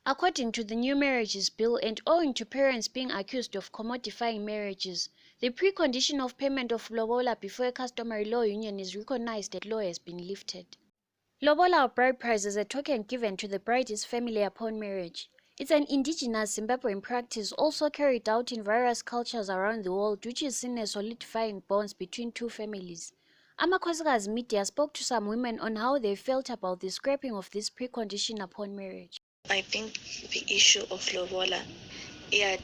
According to the new marriages bill, and owing to parents being accused of commodifying marriages, the precondition of payment of lobola before a customary law union is recognized and law has been lifted. Lobola or bride price is a token given to the bride's family upon marriage. It's an indigenous Zimbabwean practice also carried out in various cultures around the world, which is seen as solidifying bonds between two families. Amakhosikazi media spoke to some women on how they felt about the scrapping of this precondition upon marriage. I think the issue of lobola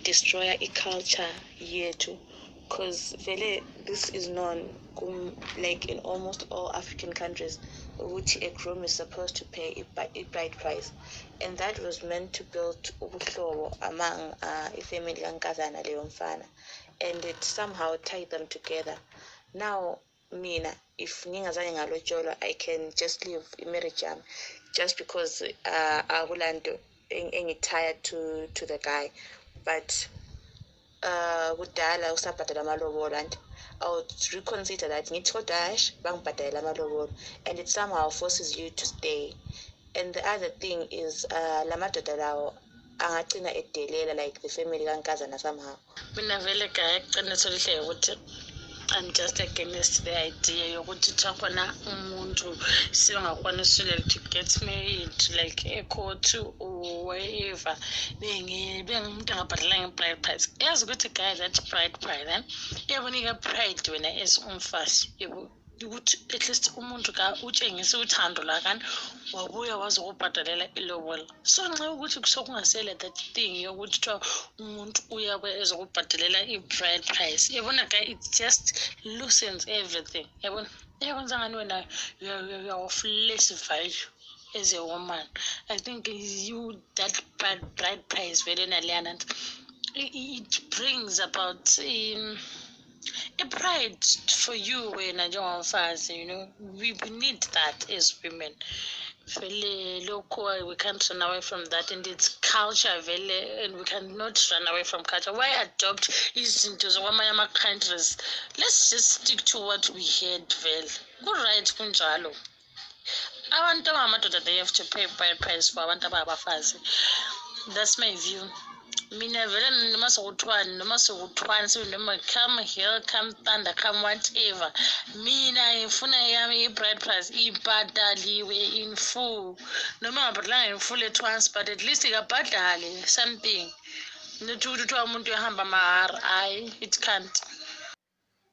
destroy a culture yethu, because this is known like in almost all African countries, which a groom is supposed to pay a bride price, and that was meant to build ubuhlobo among ifamily kankazana leyo mfana, and it somehow tied them together. Now mina, if ngingazange ngalotsholwa, I can just leave marriage yami just because akulanto engitied to the guy. But kudala usabhadala amalobola, and I would reconsider that ngithi kodwa hayi bangibhadalela amalobolo, and it somehow forces you to stay. And the other thing is lamadoda lawo angagcina edelela like the family kankazana somehow. Mina vele kayiqiniso lihle ukuthi I'm just against the idea yokuthi khona umuntu singakwanisile to get married like ecourt or wherever bengumuntu angabhadalanga i-bride price. Yazi ukuthi guys, that bride price iyakunika pride wena as umfazi, ukuthi at least umuntu utshengise uthando lakani wabuya wazokubhadalela ilobola. So nxa ukuthi kusokungasele that thing yokuthi kuthiwa umuntu uya ezokubhadalela i-bride price, yabona guy, it just loosens everything. Yabona ngani wena you are of less value as a woman. I think you that bride price very naliyana, it brings about a pride for you when we need that as women. We can't run away from that, and it's culture, and we cannot run away from culture. Why adopt izinto zokwamanye countries? Let's just stick to what we had. Good right kunjalo. Abantu abamadoda, they have to pay bride price for abantu abafazi. That's my view. Mina vele noma sokuthiwani noma come hell, come thunder, come whatever, mina ngifuna yami i-bride price ibhadaliwe in full. Noma ngabhadalanga in full at once, but at least ikabhadale something. Not ukuthi umuntu ehamba mahara, it can't.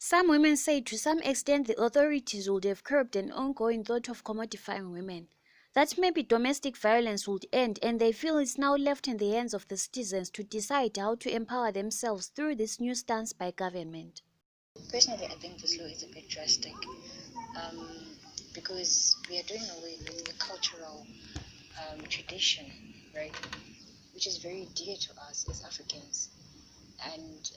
Some women say to some extent the authorities would have curbed an ongoing thought of commodifying women. That maybe domestic violence would end, and they feel it's now left in the hands of the citizens to decide how to empower themselves through this new stance by government. Personally, I think this law is a bit drastic because we are doing away with the cultural tradition, right, which is very dear to us as Africans, and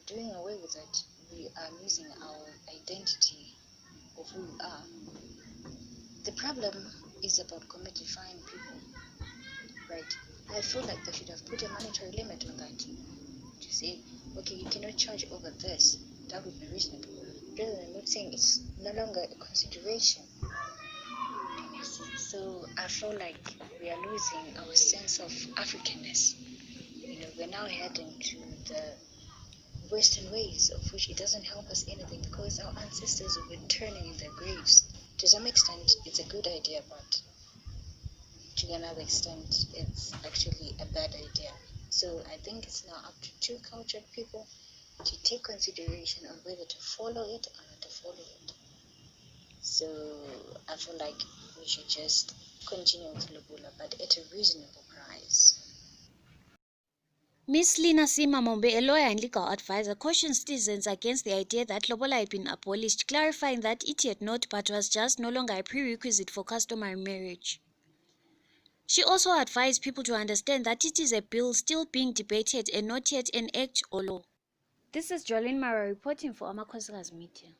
doing away with it, we are losing our identity of who we are. The problem is about commodifying people, right? I feel like they should have put a monetary limit on that to say, okay, you cannot charge over this. That would be reasonable, rather than not saying it's no longer a consideration. So I feel like we are losing our sense of Africanness. We're now heading to the Western ways, of which it doesn't help us anything, because our ancestors were turning in their graves. To some extent, it's a good idea, but to another extent, it's actually a bad idea. So I think it's now up to two cultured people to take consideration on whether to follow it or not to follow it. So I feel like we should just continue with lobola, but at a reasonable price. Ms. Lina Simamombe, a lawyer and legal advisor, cautioned citizens against the idea that lobola had been abolished, clarifying that it had not, but was just no longer a prerequisite for customary marriage. She also advised people to understand that it is a bill still being debated and not yet an act or law. This is Jolene Mara reporting for Amakhosikazi Media.